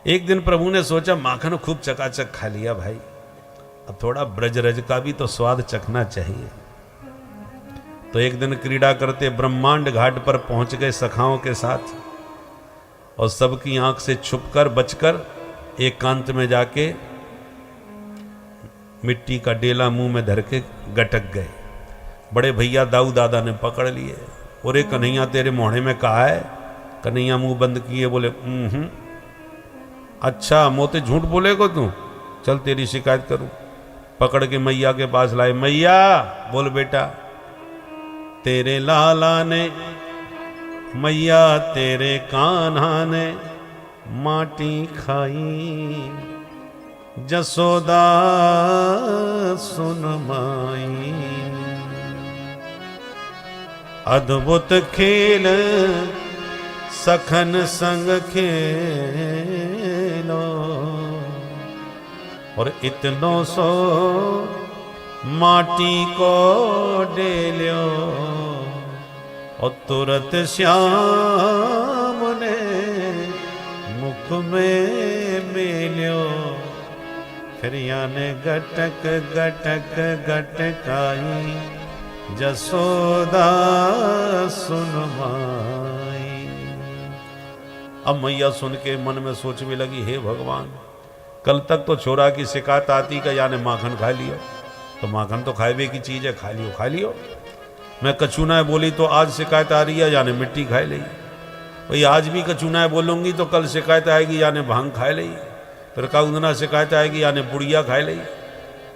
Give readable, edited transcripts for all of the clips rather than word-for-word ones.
एक दिन प्रभु ने सोचा माखन खूब चकाचक खा लिया भाई, अब थोड़ा ब्रजरज का भी तो स्वाद चखना चाहिए। तो एक दिन क्रीड़ा करते ब्रह्मांड घाट पर पहुंच गए सखाओं के साथ, और सबकी आंख से छुपकर बचकर एकांत में जाके मिट्टी का डेला मुंह में धर के गटक गए। बड़े भैया दाऊ दादा ने पकड़ लिए, और कन्हैया तेरे मोहने में कहा है? कन्हैया मुंह बंद किए बोले अच्छा मोते झूठ बोलेगा तू, चल तेरी शिकायत करूं। पकड़ के मैया के पास लाए। मैया बोल बेटा, तेरे लाला ने, मैया तेरे कान्हा ने माटी खाई, जसोदा सुन माई। अद्भुत खेल सखन संग खेलो, और इतनो सो माटी को डेल्यो, और तुरत श्याम ने मुख में मेल्यो। फिर याने गटक गटक गटकाई, जसोदा सुन माई। अब मैया सुन के मन में सोचने लगी, हे भगवान, कल तक तो छोरा की शिकायत आती का याने माखन खा लियो, तो माखन तो खाएबे की चीज है, खा लियो खा लियो। मैं कचूना बोली तो आज शिकायत आ रही है यानी मिट्टी खाए ली। भाई आज भी कचूना बोलूंगी तो कल शिकायत आएगी यानी भांग खाए ली, फिर काउंदना शिकायत आएगी यानी पुड़िया खाए ली।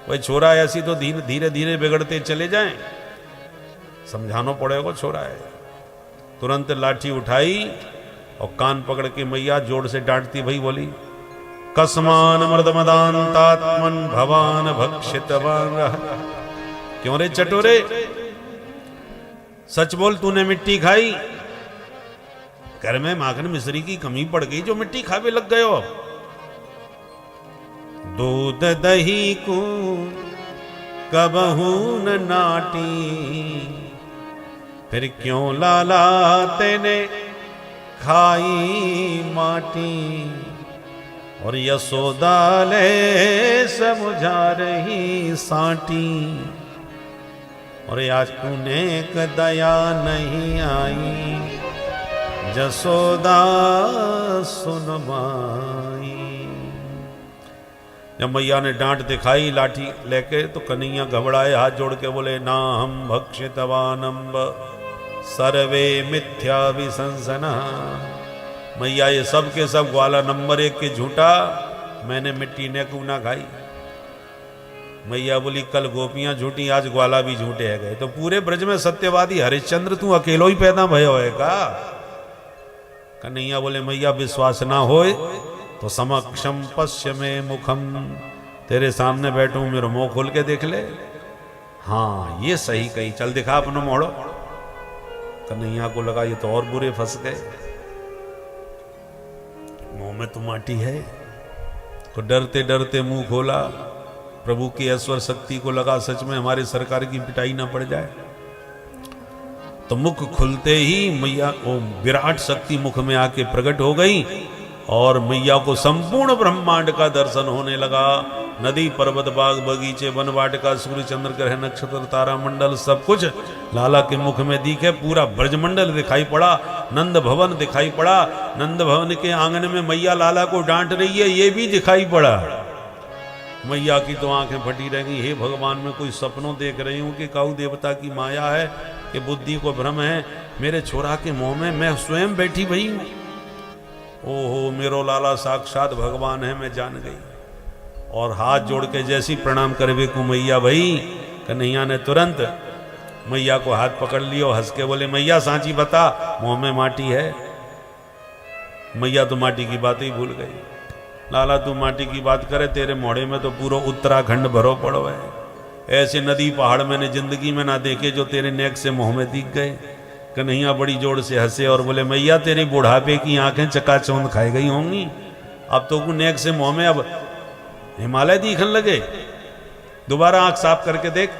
भाई छोरा ऐसी तो धीरे धीरे धीरे बिगड़ते चले जाएं, समझाना पड़ेगा छोरा है। तुरंत लाठी उठाई और कान पकड़ के मैया जोर से डांटती भई बोली, कस्मान मर्दमदांतात्मन भवान भक्षितवान। क्यों रे चटोरे, सच बोल, तूने मिट्टी खाई? घर में माखन मिश्री की कमी पड़ गई जो मिट्टी खावे लग गए हो। दूध दही को कबहू न नाटी, फिर क्यों लाला तेने खाई माटी। और यशोदा ले समझा रही साटी, और आज तूने क दया नहीं आई, जसोदा सुन माई। जब मैया ने डांट दिखाई लाठी लेके तो कन्हैया घबराए, हाथ जोड़ के बोले, ना हम भक्षितवानंब सर्वे मिथ्या विसंसना। मैया ये सब के सब ग्वाला नंबर 1 के झूठा, मैंने मिट्टी ने क्यों ना खाई। मैया बोली, कल गोपियां झूठी आज ग्वाला भी झूठे है गए, तो पूरे ब्रज में सत्यवादी हरिश्चंद्र तू अकेलो ही पैदा भयो है का? कन्हैया बोले, मैया विश्वास ना होए तो समक्षम पश्य में मुखम, तेरे सामने बैठूं मेरा मुंह खोल के देख ले। हाँ ये सही कही, चल दिखा अपना मोड़ो। कन्हैया को लगा ये तो और बुरे फंस गए, मुंह में तो माटी है। तो डरते डरते मुंह खोला, प्रभु की ऐश्वर्य शक्ति को लगा सच में हमारे सरकार की पिटाई ना पड़ जाए। तो मुख खुलते ही मैया वो विराट शक्ति मुख में आके प्रकट हो गई, और मैया को संपूर्ण ब्रह्मांड का दर्शन होने लगा। नदी पर्वत बाग बगीचे वन वाटिका सूर्य चंद्र ग्रह नक्षत्र तारा मंडल सब कुछ लाला के मुख में दिखे। पूरा ब्रजमंडल दिखाई पड़ा, नंद भवन दिखाई पड़ा, नंद भवन के आंगन में मैया लाला को डांट रही है ये भी दिखाई पड़ा। मैया की तो आंखें फटी रह गई, हे भगवान मैं कोई सपनों देख रही हूं कि काऊ देवता की माया है कि बुद्धि को भ्रम है, मेरे छोरा के मुंह में मैं स्वयं बैठी भई हूं। ओहो मेरो लाला साक्षात भगवान है, मैं जान गई। और हाथ जोड़ के जैसी प्रणाम करवे को मैया भई, कन्हैया ने तुरंत मैया को हाथ पकड़ लियो, हंस के बोले, मैया सांची बता मुंह में माटी है। मैया तो माटी की बात ही भूल गई। लाला तू माटी की बात करे, तेरे मोड़े में तो पूरा उत्तराखंड भरो पड़ो है। ऐसे नदी पहाड़ मैंने जिंदगी में ना देखे जो तेरे नेक से मुंह में दिख गए। कन्हैया बड़ी जोर से हंसे और बोले, मैया तेरी बुढ़ापे की आंखें चकाचौंध खाई गई होंगी, अब तो नेक से मुंह में अब हिमालय दिखने लगे। दोबारा आंख साफ करके देख।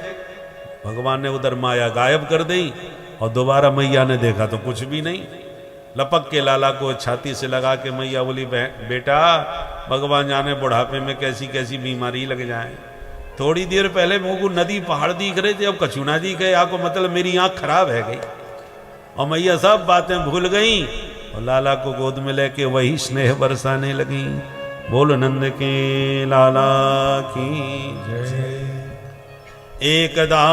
भगवान ने उधर माया गायब कर दी, और दोबारा मैया ने देखा तो कुछ भी नहीं। लपक के लाला को छाती से लगा के मैया बोली, बेटा भगवान जाने बुढ़ापे में कैसी कैसी बीमारी लग जाए। थोड़ी देर पहले मुझको नदी पहाड़ दिख रहे थे, अब कछु ना दिखे। आपको मतलब मेरी आंख खराब है गई और मैया सब बातें भूल गई और लाला को गोद में लेके वही स्नेह बरसाने लगी। बोल नंद के लाला की जय। एकदा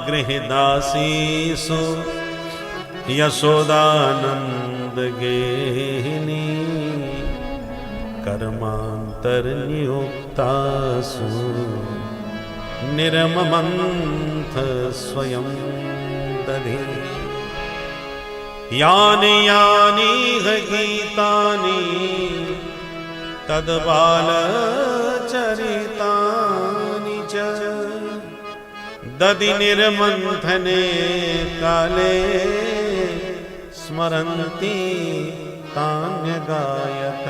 गृहदासी सु यशोदानंद गेहिनी कर्मांतर नियुक्तासु निर्ममंथ स्वयं दधि। यानि यानि गीतानि तद्बाल चरितानि च दधि निर्मंथने काले स्मरन्ति तान्य गायत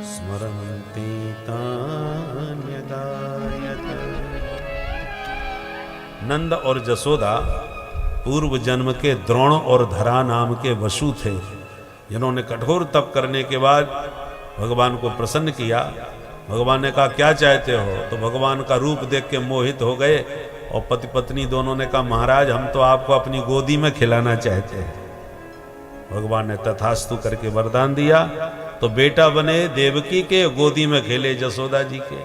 स्मरन्ति तान्य गायत। नंद और जसोदा पूर्व जन्म के द्रोण और धरा नाम के वसु थे, जिन्होंने कठोर तप करने के बाद भगवान को प्रसन्न किया। भगवान ने कहा क्या चाहते हो, तो भगवान का रूप देख के मोहित हो गए और पति पत्नी दोनों ने कहा महाराज हम तो आपको अपनी गोदी में खिलाना चाहते हैं। भगवान ने तथास्तु करके वरदान दिया, तो बेटा बने देवकी के, गोदी में खेले जसोदा जी के।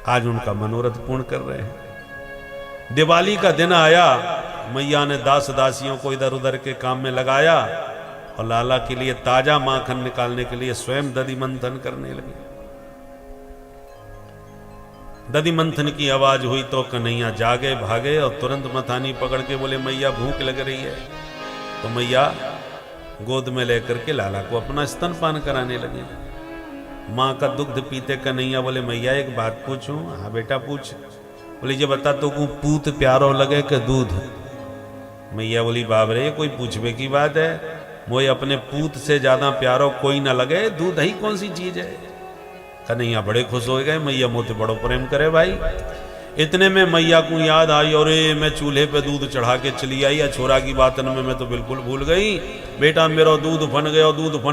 आज उनका मनोरथ पूर्ण कर रहे हैं। दिवाली का दिन आया, मैया ने दास दासियों को इधर उधर के काम में लगाया और लाला के लिए ताजा माखन निकालने के लिए स्वयं दधि मंथन करने लगे। दधि मंथन की आवाज हुई तो कन्हैया जागे भागे और तुरंत मथानी पकड़ के बोले मैया भूख लग रही है। तो मैया गोद में लेकर के लाला को अपना स्तनपान कराने लगे। माँ का दुग्ध पीते कन्हैया बोले मैया एक बात पूछूं। हाँ बेटा पूछ। बोले ये बता तो पूत प्यारो लगे कि दूध। मैया बोली बाबरे कोई पूछवे की बात है, मोए अपने पूत से ज्यादा प्यारो कोई ना लगे, दूध ही कौन सी चीज है। कन्हैया बड़े खुश हो गए, मैया मोते बड़ो प्रेम करे भाई। इतने में मैया को याद आई और मैं चूल्हे पे दूध चढ़ा के चली आई, छोरा की बातन में मैं तो बिल्कुल भूल गई। बेटा मेरा दूध फन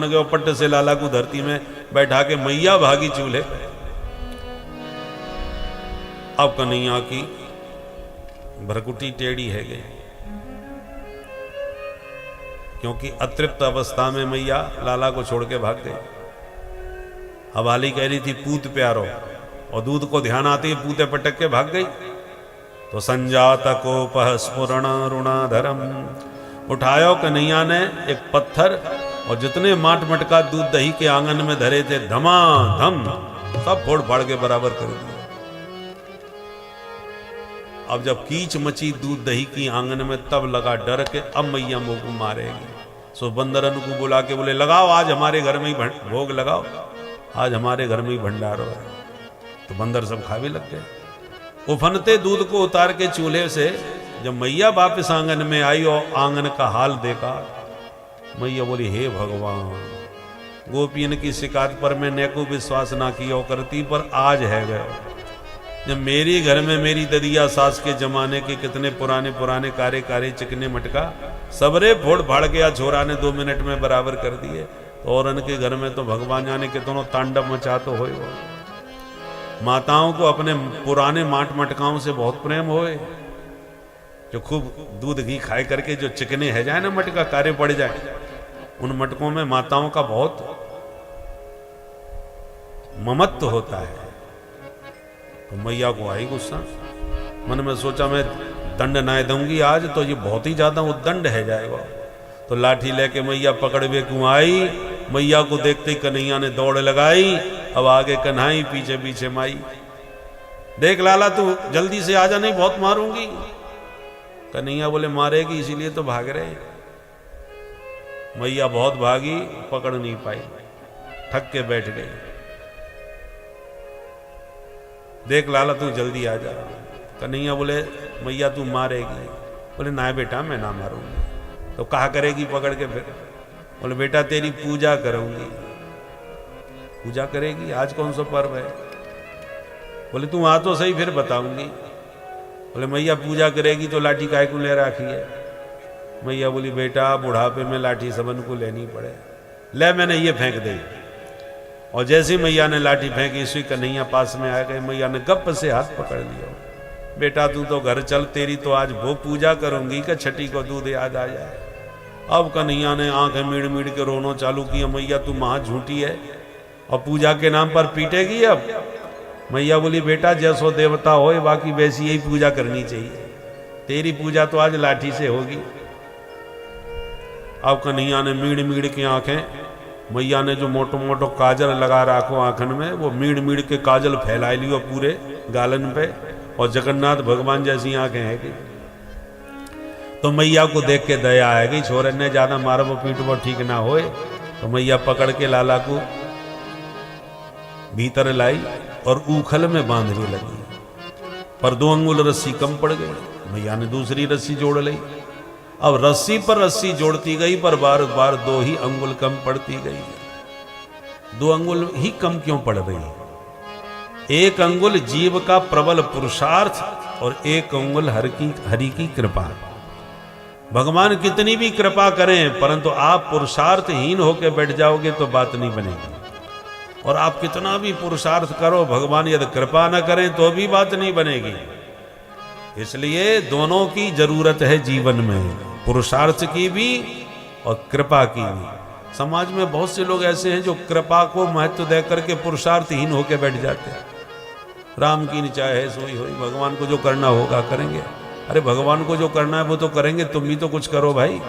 गया पट्टे से लाला को धरती में बैठा के मैया भागी चूल्हे पे। अब कन्हैया की भरकुटी टेढ़ी है गई, क्योंकि अतृप्त अवस्था में मैया लाला को छोड़ के भाग गई। अब हाली कह रही थी पूत प्यारो, और दूध को ध्यान आते ही पूते पटक के भाग गई। तो संजात को स्फुरण रुणाधरम, उठायो कन्हैया ने एक पत्थर और जितने माट मटका दूध दही के आंगन में धरे थे धमाधम सब फोड़ फाड़ के बराबर कर दिया। अब जब कीच मची दूध दही की आंगन में, तब लगा डर के अब मैया मुंह को मारेगी। सो बंदरन को बुला के बोले लगाओ आज हमारे घर में ही भोग लगाओ, आज हमारे घर में ही भंडारो है। तो बंदर सब खा भी लग गए। उफनते दूध को उतार के चूल्हे से जब मैया वापस आंगन में आई और आंगन का हाल देखा, मैया बोली हे भगवान, गोपियन की शिकायत पर मैं ने को विश्वास ना किया करती, पर आज है गए। जब मेरी घर में मेरी ददिया सास के जमाने के कितने पुराने पुराने कारे चिकने मटका सबरे फोड़ फाड़ के छोरा ने 2 मिनट में बराबर कर दिए, तो और उनके घर में तो भगवान जाने कितनों तांडव मचा तो हो। माताओं को अपने पुराने माट मटकाओं से बहुत प्रेम होए, जो खूब दूध घी खाए करके जो चिकने है जाए ना मटका कारे पड़ जाए, उन मटकों में माताओं का बहुत ममत्व होता है। तो मैया को आई गुस्सा, मन में सोचा मैं दंड ना दूंगी आज तो ये बहुत ही ज्यादा उद्दंड है जाएगा। तो लाठी लेके मैया पकड़वे क्यों आई, मैया को देखते ही कन्हैया ने दौड़ लगाई। अब आगे कन्हाई पीछे पीछे माई। देख लाला तू जल्दी से आजा नहीं बहुत मारूंगी। कन्हैया बोले मारेगी इसीलिए तो भाग रहे। मैया बहुत भागी, पकड़ नहीं पाई, थक के बैठ गई। देख लाला तू जल्दी आ जा। कन्हैया बोले मैया तू मारेगी। बोले ना बेटा मैं ना मारूंगी। तो कहा करेगी पकड़ के फिर? बोले बेटा तेरी पूजा करूंगी। पूजा करेगी? आज कौन सा पर्व है? बोले तू आ तो सही फिर बताऊंगी। बोले मैया पूजा करेगी तो लाठी काहे को ले रखी है? मैया बोली बेटा बुढ़ापे में लाठी सबन को लेनी पड़े, ले मैंने ये फेंक दी। और जैसे मैया ने लाठी फेंकी, इसी कन्हैया पास में आ गए। मैया ने गप से हाथ पकड़ लिया, बेटा तू तो घर चल, तेरी तो आज वो पूजा करूंगी कि छठी को दूध याद आ जाए। अब कन्हैया ने आंखें मीड़ मीड़ के रोना चालू किया, मैया तू महा झूठी है और पूजा के नाम पर पीटेगी। अब मैया बोली, बेटा जैसो देवता हो बाकी वैसी यही पूजा करनी चाहिए, तेरी पूजा तो आज लाठी से होगी। अब कन्हैया ने मीड़ मीड़ की आंखें, मैया ने जो मोटो मोटो काजल लगा रखो आंखन में, वो मीड़ मीड़ के काजल फैला लियो पूरे गालन पे, और जगन्नाथ भगवान जैसी आंखें हैं कि तो मैया को देख के दया आएगी, छोरे ने ज्यादा मारबो पीटबो ठीक ना होए। तो मैया पकड़ के लाला को भीतर लाई और ऊखल में बांधने लगी, पर 2 अंगुल रस्सी कम पड़ गई। मैया ने दूसरी रस्सी जोड़ ली। अब रस्सी पर रस्सी जोड़ती गई, पर बार बार 2 ही अंगुल कम पड़ती गई। 2 अंगुल ही कम क्यों पड़ रही? 1 अंगुल जीव का प्रबल पुरुषार्थ और 1 अंगुल हरि की कृपा। भगवान कितनी भी कृपा करें, परंतु आप पुरुषार्थहीन होकर बैठ जाओगे तो बात नहीं बनेगी। और आप कितना भी पुरुषार्थ करो, भगवान यदि कृपा न करें तो भी बात नहीं बनेगी। इसलिए दोनों की जरूरत है जीवन में, पुरुषार्थ की भी और कृपा की भी। समाज में बहुत से लोग ऐसे हैं जो कृपा को महत्व देकर के पुरुषार्थहीन होकर बैठ जाते हैं। राम की निचाह है सोई होई, भगवान को जो करना होगा करेंगे। अरे भगवान को जो करना है वो तो करेंगे, तुम भी तो कुछ करो भाई।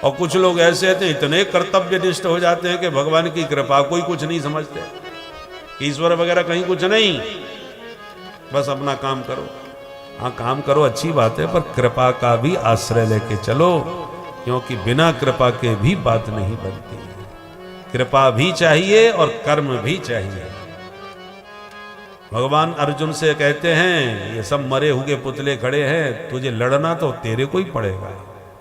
और कुछ लोग ऐसे थे, इतने कर्तव्यनिष्ठ हो जाते हैं कि भगवान की कृपा कोई कुछ नहीं समझते, ईश्वर वगैरह कहीं कुछ नहीं, बस अपना काम करो। हाँ काम करो अच्छी बात है, पर कृपा का भी आश्रय लेके चलो, क्योंकि बिना कृपा के भी बात नहीं बनती। कृपा भी चाहिए और कर्म भी चाहिए। भगवान अर्जुन से कहते हैं, ये सब मरे हुए पुतले खड़े हैं, तुझे लड़ना तो तेरे को ही पड़ेगा,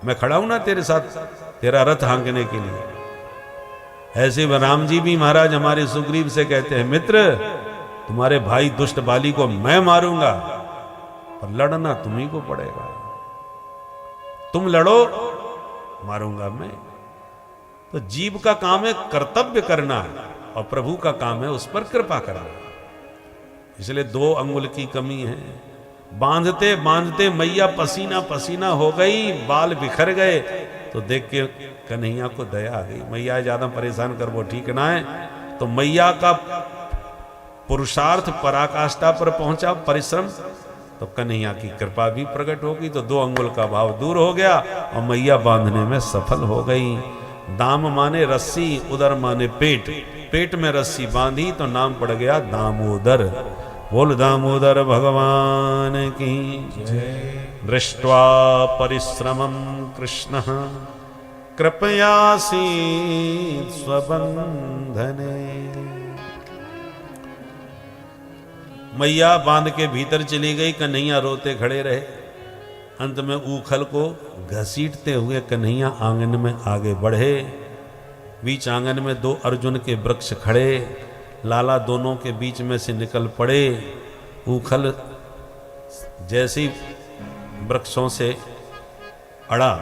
मैं खड़ा हूं ना तेरे साथ, तेरा रथ हाँकने के लिए। ऐसे राम जी भी महाराज हमारे सुग्रीव से कहते हैं, मित्र तुम्हारे भाई दुष्ट बाली को मैं मारूंगा और लड़ना तुम्ही को पड़ेगा, तुम लड़ो मारूंगा मैं। तो जीव का काम है कर्तव्य करना और प्रभु का काम है उस पर कृपा करना। इसलिए 2 अंगुल की कमी है। बांधते बांधते मैया पसीना पसीना हो गई, बाल बिखर गए। तो देख के कन्हैया को दया आ गई, मैया ज्यादा परेशान कर वो ठीक ना है। तो मैया का पुरुषार्थ पराकाष्ठा पर पहुंचा, परिश्रम, तो कन्हैया की कृपा भी प्रकट होगी। तो 2 अंगुल का भाव दूर हो गया और मैया बांधने में सफल हो गई। दाम माने रस्सी, उदर माने पेट, पेट में रस्सी बांधी तो नाम पड़ गया दामोदर। बोल दामोदर भगवान की जय। दृष्ट्वा परिश्रमं कृष्ण कृपयासी स्वबंधने। मैया बांध के भीतर चली गई, कन्हैया रोते खड़े रहे। अंत में ऊखल को घसीटते हुए कन्हैया आंगन में आगे बढ़े। बीच आंगन में 2 अर्जुन के वृक्ष खड़े, लाला दोनों के बीच में से निकल पड़े। ऊखल जैसे वृक्षों से अड़ा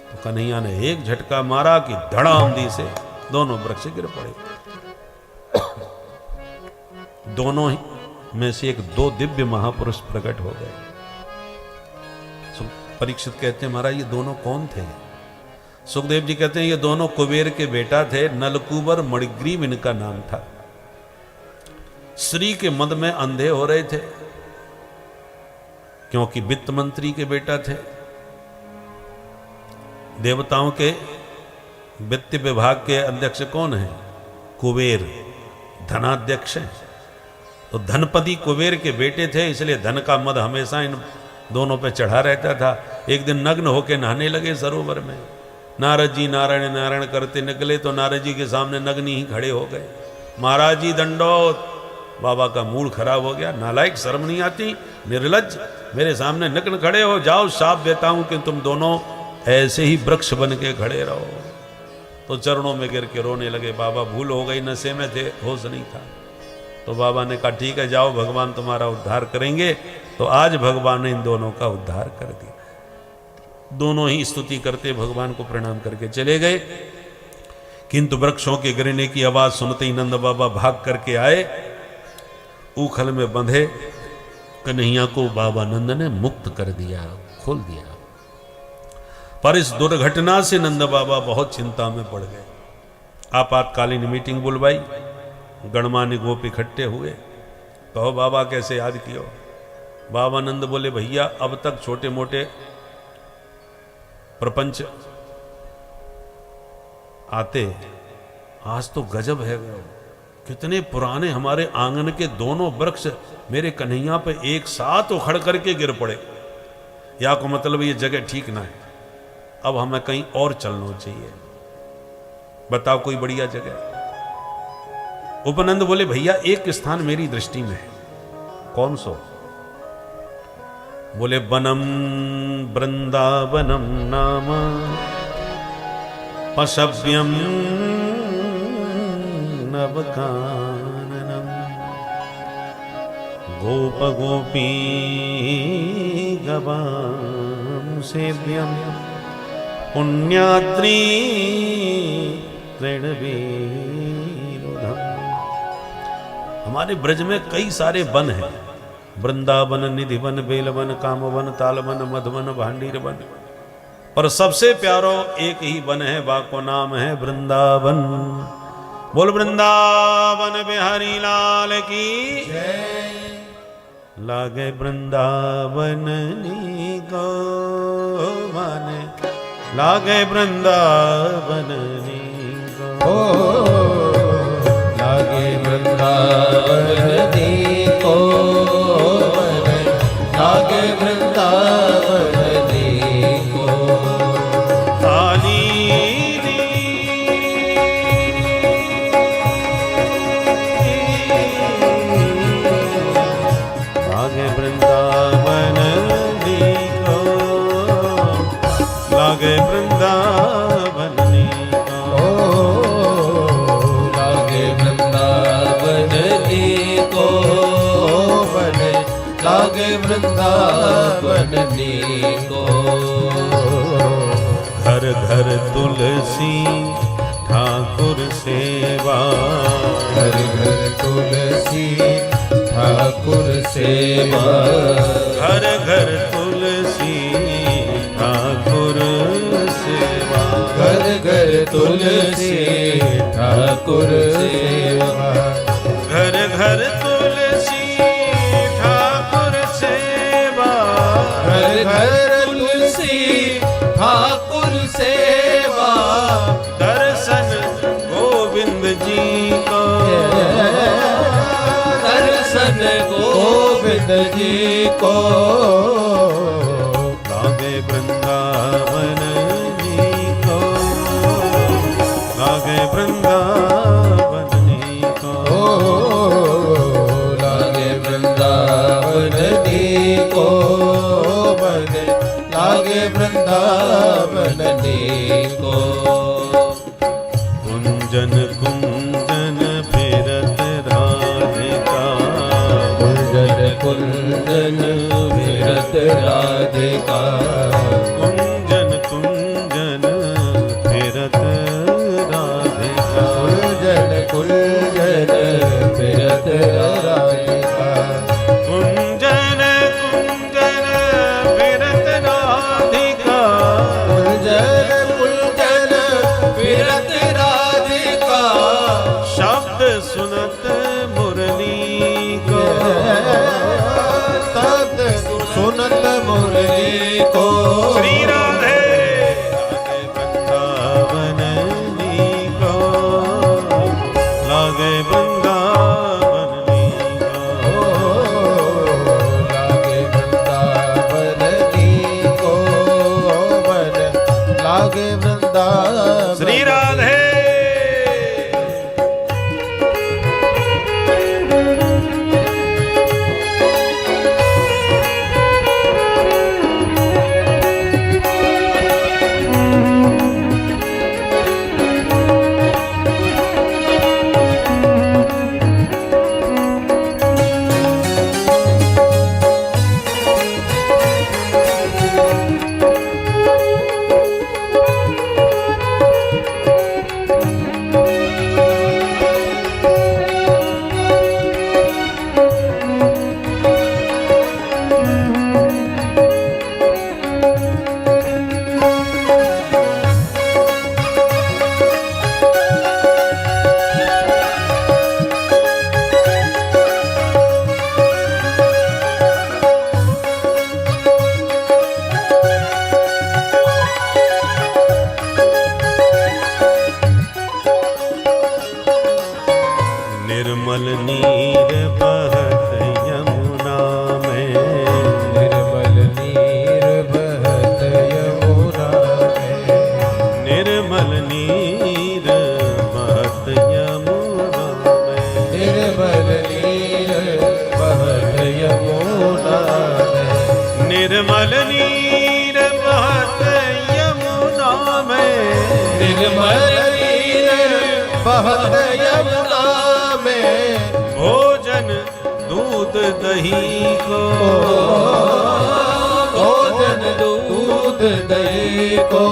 तो कन्हैया ने एक झटका मारा कि धड़ामदी से दोनों वृक्ष गिर पड़े। दोनों ही में से 2 दिव्य महापुरुष प्रकट हो गए। परीक्षित कहते हैं, महाराज ये दोनों कौन थे? सुखदेव जी कहते हैं, ये दोनों कुबेर के बेटा थे, नलकुबर मणिग्रीव इनका नाम था। श्री के मद में अंधे हो रहे थे, क्योंकि वित्त मंत्री के बेटा थे। देवताओं के वित्त विभाग के अध्यक्ष कौन है? कुबेर, धनाध्यक्ष है। तो धनपति कुबेर के बेटे थे, इसलिए धन का मद हमेशा इन दोनों पे चढ़ा रहता था। एक दिन नग्न होकर नहाने लगे सरोवर में। नारद जी नारायण नारायण करते निकले तो नारद जी के सामने नग्नी ही खड़े हो गए। महाराज जी दंडोत। बाबा का मूड खराब हो गया, नालायक, शर्म नहीं आती, निर्लज्ज, मेरे सामने नग्न खड़े हो, जाओ शाप देता हूं कि तुम दोनों ऐसे ही वृक्ष बन के खड़े रहो। तो चरणों में गिर के रोने लगे। बाबा भूल हो गई, नशे में थे, होश नहीं था। तो बाबा ने कहा ठीक है जाओ, भगवान तुम्हारा उद्धार करेंगे। तो आज भगवान ने इन दोनों का उद्धार कर दिया। दोनों ही स्तुति करते भगवान को प्रणाम करके चले गए किंतु वृक्षों के गिरने की आवाज सुनते ही नंद बाबा भाग करके आए, ऊखल में बंधे कन्हैया को बाबा नंद ने मुक्त कर दिया, खोल दिया। पर इस दुर्घटना से नंद बाबा बहुत चिंता में पड़ गए। आपातकालीन मीटिंग बुलवाई, गणमान्य गोप इकट्ठे हुए, कहो बाबा कैसे याद कियो। बाबा नंद बोले भैया अब तक छोटे मोटे प्रपंच आते, आज तो गजब है। कितने पुराने हमारे आंगन के दोनों वृक्ष मेरे कन्हैया पे एक साथ उखड़ करके गिर पड़े। या को मतलब ये जगह ठीक ना है, अब हमें कहीं और चलना चाहिए, बताओ कोई बढ़िया जगह। उपनंद बोले भैया एक स्थान मेरी दृष्टि में है। कौन सो? बोले वनम वृंदावनम नाम पशव्यम नवकाननम गोप गोपी गवाम सेव्यम पुण्याद्री तृणवीरुधम। हमारे ब्रज में कई सारे वन हैं, वृंदावन, निधि वन, बेलवन, कामवन, तालवन, मधवन, भांडीर वन, पर सबसे प्यारो एक ही वन है, बाको नाम है वृंदावन। बोल वृंदावन बिहारी लाल की जय। लागे वृंदावन नी गो माने, लागे वृंदावन नी गो, लागे वृंदावन नी को, लागे वृंदावन नी को। लागे वृंदावन नी को, लागे वृंदावन नी को, लागे वृंदावन नी को, लागे वृंदावन नी को। घर घर तुलसी ठाकुर सेवा, घर घर तुलसी ठाकुर सेवा, घर घर तुलसी ठाकुर सेवा, घर घर तुलसी ठाकुर सेवा, घर घर तुलसी ठाकुर सेवा, घर घर तुलसी ठाकुर सेवा। दर्शन गोविंद जी को, दर्शन गोविंद जी को। लागे वृंदावन जी को, लागे वृंदावन जी को, लागे वृंदावन जी को, लागे वृंदावन जी को। कुंजन कुंजन फिरत राधिका, कुंजन कुंजन फिरत राधिका, कुंजन कुंजन फिरत राधिका, कुंजन कुंजन फिरत राधिका, कुंजन कुंजन फिरत राधिका, कुंजन कुंजन फिरत राधिका। शब्द सुनत मुरली को, तद सुनत मुरली को। श्री राधे वृंदावन जी को, लागे वृंदावन जी को, लागे वृंदावन जी को, लागे वृंदावन। श्री राधे निर्मल नीर बहत यमुना में, निर्मल नीर बहत यमुना में, निर्मल नीर बहत यमुना में, निर्मल नीर बहत यमुना में, निर्मल नीर बहत यमुना में, निर्मल नीर बहत यमुना में, भोजन दूध दही को, भोजन दूध दही को,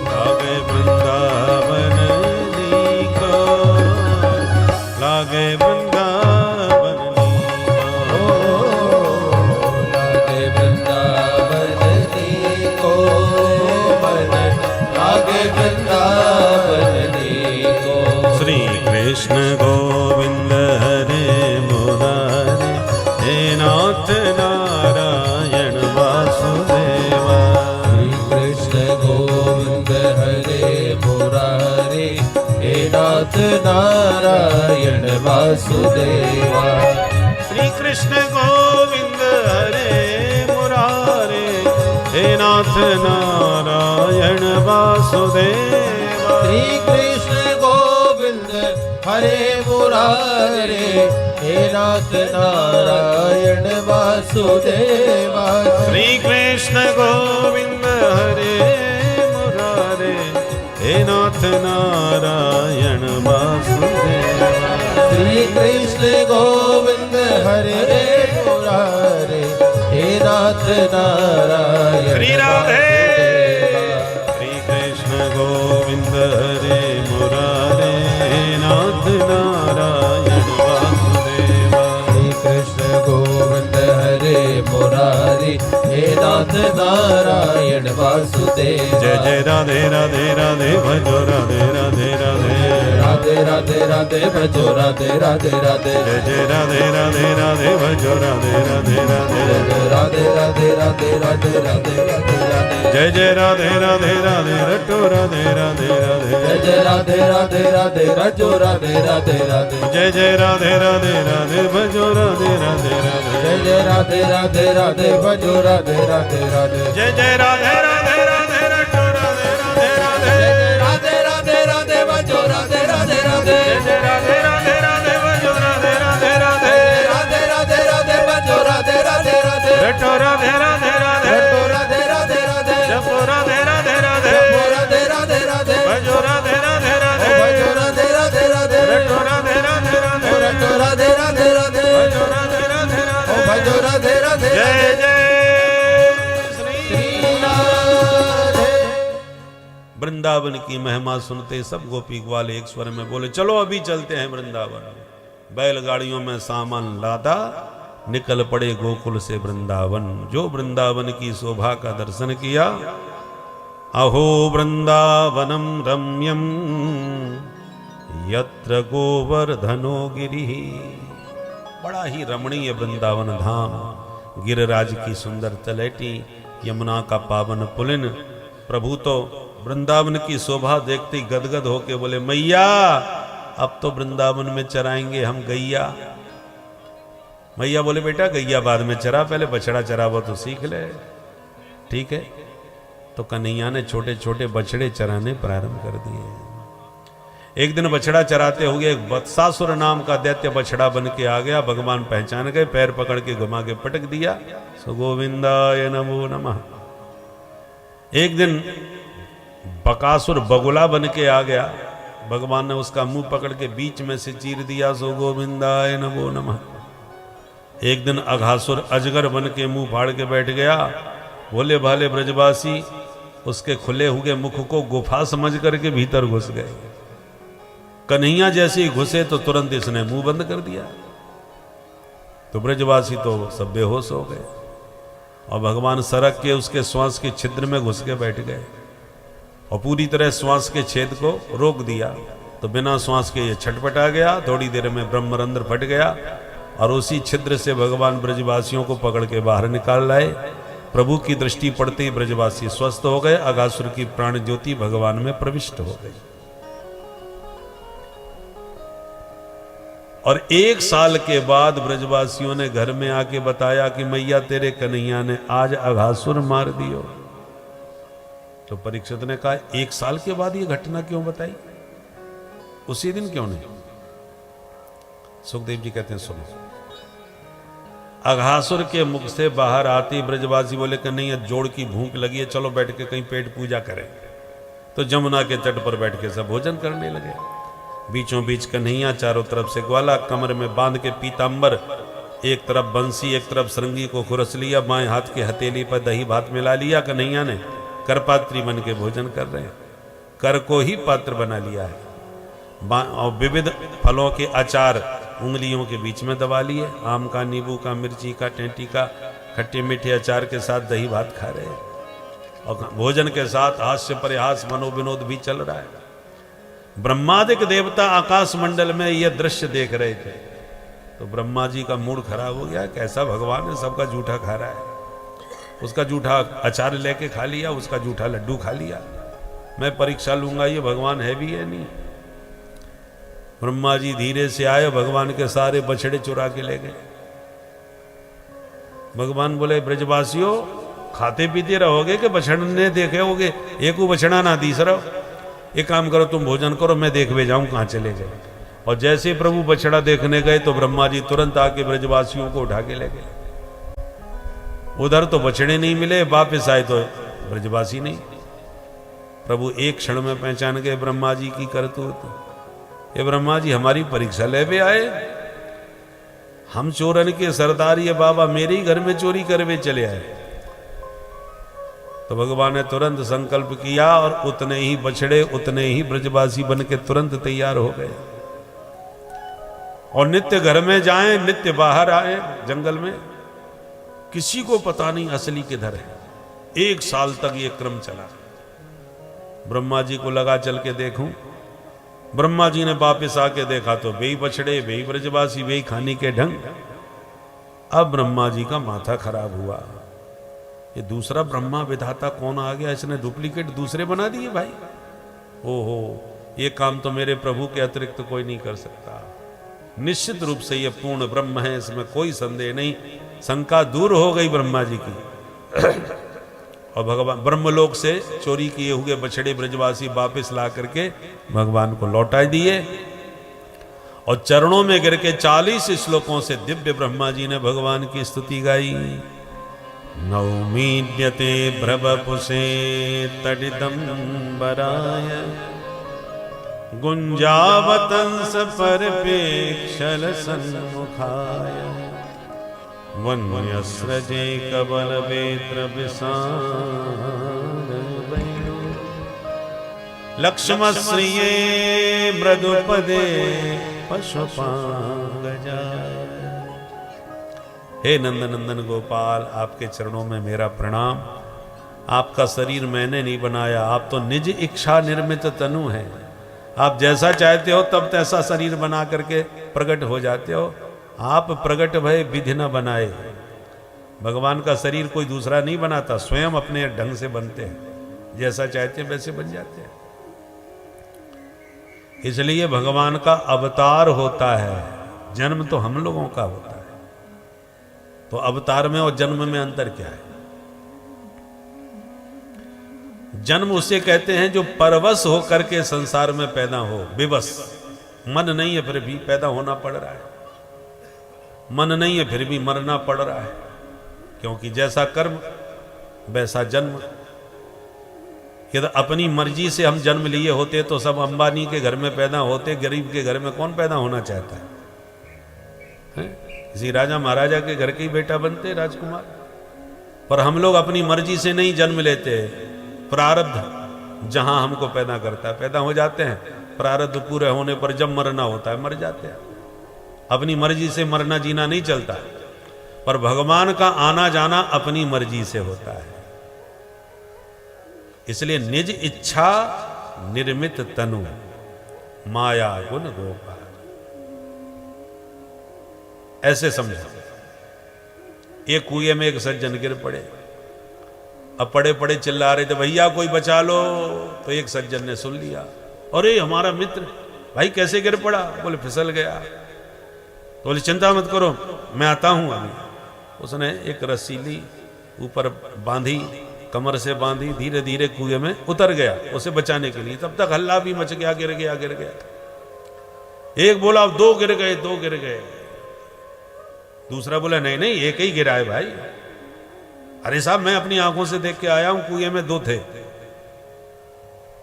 लागे वृंदावन नी को, लागे वृंदावन नी को, लागे वृंदावन नी को मन, लागे वृंदावन नी को। श्री कृष्ण गोविंद हरे मुरारे, हे नाथ नारायण वासुदेवा, श्री कृष्ण गोविंद हरे मुरारे, हे नाथ नारायण वासुदेवा। श्री कृष्ण गोविंद हरे मुरारे, हे नाथ नारायण वासुदेवा, श्री कृष्ण गोविंद हरे मुरारे, हे नाथ नारायण वासुदेवा। श्री कृष्ण गोविंद हरे मुरारे, हे नाथ नारायण वासुदेवा, श्री कृष्ण गोविंद हरे मुरारे, हे नाथ नारायण श्री राधे। वासुदेवा। श्री कृष्ण गोविंद हरे मुरारे, हे नाथ नारायण वासुदेवा, श्री कृष्ण गोविंद हरे मुरारी, हे नाथ नारायण वासुदेव। जय जय राधे राधे राधे भजो राधे राधे राधे, राधे राधे राधे भजो राधे राधे राधे, जय जय राधे राधे राधे भजो राधे राधे राधे, राधे राधे राधे राधे राधे राधे राधे, जय जय राधे राधे राधे रटो राधे राधे राधे, जय जय राधे राधे राधे रजो राधे राधे राधे, जय जय राधे राधे राधे भजो राधे राधे राधे, जय जय राधे राधे राधे भजो राधे राधे राधे, जय जय राधे राधे राधे रटो राधे राधे राधे, राधे राधे राधे भजो राधे राधे राधे, जय जय राधे राधे राधे भजो राधे राधे राधे, राधे राधे राधे भजो राधे राधे राधे, रटो राधे राधे राधे, रटो राधे राधे राधे, जपो राधे राधे राधे, जपो राधे राधे राधे, भजो राधे राधे राधे, भजो राधे राधे राधे, रटो राधे राधे राधे, रटो राधे राधे राधे, भजो राधे राधे राधे, भजो राधे राधे जय राधे। जय श्री श्री राधे। वृंदावन की महिमा सुनते सब गोपी ग्वाल एक स्वर में बोले, चलो अभी चलते हैं वृंदावन। बैलगाड़ियों में सामान लादा, निकल पड़े गोकुल से वृंदावन। जो वृंदावन की शोभा का दर्शन किया, अहो वृंदावनम रम्यम यत्र गोवर्धनो गिरि, बड़ा ही रमणीय वृंदावन धाम, गिरिराज की सुंदर तलैटी, यमुना का पावन पुलिन। प्रभु तो वृंदावन की शोभा देखते ही गदगद होके बोले, मैया अब तो वृंदावन में चराएंगे हम गैया। मैया बोले, बेटा गैया बाद में चरा, पहले बछड़ा चरावो तो सीख ले। ठीक है, तो कन्हैया ने छोटे छोटे बछड़े चराने प्रारंभ कर दिए। एक दिन बछड़ा चराते हुए एक वत्सासुर नाम का दैत्य बछड़ा बन के आ गया। भगवान पहचान गए, पैर पकड़ के घुमा के पटक दिया। सो गोविंदाय नमो नमः। एक दिन बकासुर बगुला बन के आ गया। भगवान ने उसका मुंह पकड़ के बीच में से चीर दिया। सो गोविंदाय नमो नमः। एक दिन अघासुर अजगर बन के मुंह फाड़ के बैठ गया। भोले भाले ब्रजवासी उसके खुले हुए मुख को गुफा समझ करके भीतर घुस गए। कन्हैया जैसे ही घुसे तो तुरंत इसने मुंह बंद कर दिया। तो ब्रजवासी तो सब बेहोश हो गए और भगवान सरक के उसके श्वास के छिद्र में घुस के बैठ गए और पूरी तरह श्वास के छेद को रोक दिया। तो बिना श्वास के ये छटपटा गया। थोड़ी देर में ब्रह्मरंध्र फट गया और उसी छिद्र से भगवान ब्रजवासियों को पकड़ के बाहर निकाल लाए। प्रभु की दृष्टि पड़ते ही ब्रजवासी स्वस्थ हो गए। अघासुर की प्राण ज्योति भगवान में प्रविष्ट हो गई। और 1 साल के बाद ब्रजवासियों ने घर में आके बताया कि मैया तेरे कन्हैया ने आज अघासुर मार दियो। तो परीक्षित ने कहा 1 साल के बाद ये घटना क्यों बताई, उसी दिन क्यों नहीं? सुखदेव जी कहते हैं सुनो, अघासुर के मुख से बाहर आती ब्रजवासी बोले कन्हैया जोड़ की भूख लगी है, चलो बैठ के कहीं पेट पूजा करें। तो जमुना के तट पर बैठ के सब भोजन करने लगे। बीचों बीच कन्हैया, चारों तरफ से ग्वाला, कमर में बांध के पीतांबर, एक तरफ बंसी एक तरफ सरंगी को खुरस लिया, बाएं हाथ की हथेली पर दही भात मिला लिया। कन्हैया ने करपात्री बन के भोजन कर रहे हैं, कर को ही पात्र बना लिया है, और विविध फलों के अचार उंगलियों के बीच में दबा लिए, आम का, नींबू का, मिर्ची का, टेंटी का, खट्टे मीठे अचार के साथ दही भात खा रहे हैं। और भोजन के साथ हास्य परिहास मनोविनोद भी चल रहा है। ब्रह्मादिक देवता आकाश मंडल में यह दृश्य देख रहे थे तो ब्रह्मा जी का मूड खराब हो गया। कैसा भगवान है, सबका जूठा खा रहा है। उसका जूठा अचार लेके खा लिया, उसका जूठा लड्डू खा लिया। मैं परीक्षा लूंगा ये भगवान है भी है नहीं। ब्रह्मा जी धीरे से आए, भगवान के सारे बछड़े चुरा के ले गए। भगवान बोले ब्रजवासियों खाते पीते रहोगे कि बछड़ने देखे होगे, एक वो बछड़ा ना तीसरा। एक काम करो, तुम भोजन करो, मैं देखवे जाऊं कहां चले गए। और जैसे प्रभु बछड़ा देखने गए तो ब्रह्मा जी तुरंत आके ब्रजवासियों को उठा के ले गए। उधर तो बछड़े नहीं मिले, वापस आए तो ब्रजवासी नहीं। प्रभु एक क्षण में पहचान गए ब्रह्मा जी की करतूत। ये ब्रह्मा जी हमारी परीक्षा ले भी आए, हम चोरन के सरदार ये बाबा मेरे ही घर में चोरी करवे चले आए। तो भगवान ने तुरंत संकल्प किया और उतने ही बछड़े उतने ही ब्रजवासी बन के तुरंत तैयार हो गए। और नित्य घर में जाएं, नित्य बाहर आए जंगल में, किसी को पता नहीं असली किधर है। 1 साल तक ये क्रम चला। ब्रह्मा जी को लगा चल के देखूं। ब्रह्मा जी ने वापिस आके देखा तो बेई बछड़े, बेई ब्रजवासी, बेई खाने के ढंग। अब ब्रह्मा जी का माथा खराब हुआ। ये दूसरा ब्रह्मा विधाता कौन आ गया, इसने डुप्लीकेट दूसरे बना दिए भाई। ओहो, ये काम तो मेरे प्रभु के अतिरिक्त तो कोई नहीं कर सकता। निश्चित रूप से ये पूर्ण ब्रह्म है, इसमें कोई संदेह नहीं। शंका दूर हो गई ब्रह्मा जी की। और भगवान ब्रह्मलोक से चोरी किए हुए बछड़े ब्रजवासी वापस ला करके भगवान को लौटा दिए। और चरणों में गिर के 40 श्लोकों से दिव्य ब्रह्मा जी ने भगवान की स्तुति गाई। नौमीड्यते भ्रवपुषे तडिदंबराय गुंजावतंस परपेक्षल सन्मुखाय वन्यस्रजे कबल वेत्र विशाल वैणु लक्ष्मश्रिये मृदुपदे पशुपांगजाय। हे नंदनंदन गोपाल, आपके चरणों में मेरा प्रणाम। आपका शरीर मैंने नहीं बनाया, आप तो निज इच्छा निर्मित तनु हैं। आप जैसा चाहते हो तब तैसा शरीर बना करके प्रकट हो जाते हो। आप प्रकट भय विधि न बनाए। भगवान का शरीर कोई दूसरा नहीं बनाता, स्वयं अपने ढंग से बनते हैं, जैसा चाहते हैं वैसे बन जाते हैं। इसलिए भगवान का अवतार होता है, जन्म तो हम लोगों का होता है। तो अवतार में और जन्म में अंतर क्या है? जन्म उसे कहते हैं जो परवश हो करके संसार में पैदा हो। विवश मन नहीं है फिर भी पैदा होना पड़ रहा है, मन नहीं है फिर भी मरना पड़ रहा है, क्योंकि जैसा कर्म वैसा जन्म। यदि अपनी मर्जी से हम जन्म लिए होते तो सब अंबानी के घर में पैदा होते, गरीब के घर में कौन पैदा होना चाहता है? किसी राजा महाराजा के घर के ही बेटा बनते राजकुमार। पर हम लोग अपनी मर्जी से नहीं जन्म लेते, प्रारब्ध जहां हमको पैदा करता है पैदा हो जाते हैं। प्रारब्ध पूरे होने पर जब मरना होता है मर जाते हैं। अपनी मर्जी से मरना जीना नहीं चलता, पर भगवान का आना जाना अपनी मर्जी से होता है। इसलिए निज इच्छा निर्मित तनु माया गुण गोपाल, ऐसे समझो। एक कुएं में एक सज्जन गिर पड़े। अब पड़े पड़े चिल्ला रहे थे भैया कोई बचा लो। तो एक सज्जन ने सुन लिया, अरे हमारा मित्र भाई कैसे गिर पड़ा? बोले फिसल गया। तो बोले चिंता मत करो, मैं आता हूं अभी। उसने एक रस्सी ली, ऊपर बांधी, कमर से बांधी, धीरे धीरे कुएं में उतर गया उसे बचाने के लिए। तब तक हल्ला भी मच गया, गिर गया गिर गया। एक बोला 2 गिर गए, 2 गिर गए। दूसरा बोला नहीं नहीं, एक ही गिरा है भाई। अरे साहब मैं अपनी आंखों से देख के आया हूं, कुएं में 2 थे।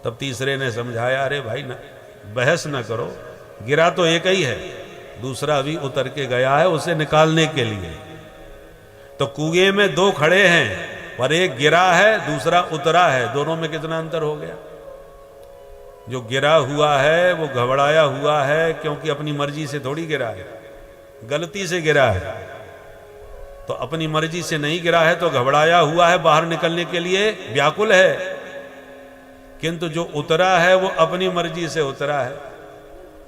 तब तीसरे ने समझाया, अरे भाई ना बहस ना करो, गिरा तो एक ही है, दूसरा अभी उतर के गया है उसे निकालने के लिए। तो कुएं में 2 खड़े हैं, पर एक गिरा है दूसरा उतरा है, दोनों में कितना अंतर हो गया। जो गिरा हुआ है वो घबराया हुआ है, क्योंकि अपनी मर्जी से थोड़ी गिरा है, गलती से गिरा है। तो अपनी मर्जी से नहीं गिरा है तो घबराया हुआ है, बाहर निकलने के लिए व्याकुल है। किंतु जो उतरा है वो अपनी मर्जी से उतरा है,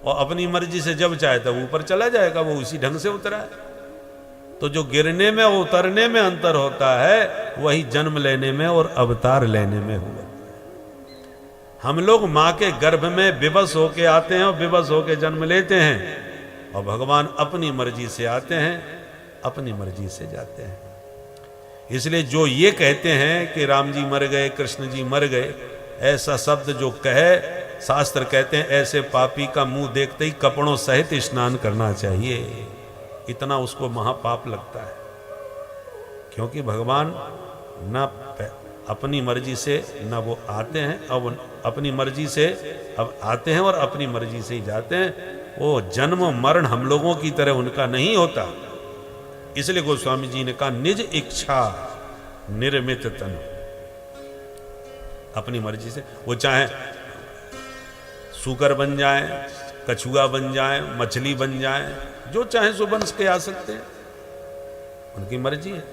और अपनी मर्जी से जब चाहे तब ऊपर चला जाएगा, वो उसी ढंग से उतरा है। तो जो गिरने में और उतरने में अंतर होता है, वही जन्म लेने में और अवतार लेने में हुआ। हम लोग मां के गर्भ में विवश होके आते हैं और विवश होके जन्म लेते हैं, और भगवान अपनी मर्जी से आते हैं, अपनी मर्जी से जाते हैं। इसलिए जो ये कहते हैं कि राम जी मर गए, कृष्ण जी मर गए, ऐसा शब्द जो कहे, शास्त्र कहते हैं ऐसे पापी का मुंह देखते ही कपड़ों सहित स्नान करना चाहिए, इतना उसको महापाप लगता है। क्योंकि भगवान न अपनी मर्जी से न वो आते हैं, अब अपनी मर्जी से अब आते हैं और अपनी मर्जी से ही जाते हैं। वो जन्म मरण हम लोगों की तरह उनका नहीं होता। इसलिए गोस्वामी जी ने कहा निज इच्छा निर्मित तन, अपनी मर्जी से। वो चाहे सूकर बन जाए, कछुआ बन जाए, मछली बन जाए, जो चाहे सो बन के आ सकते हैं, उनकी मर्जी है।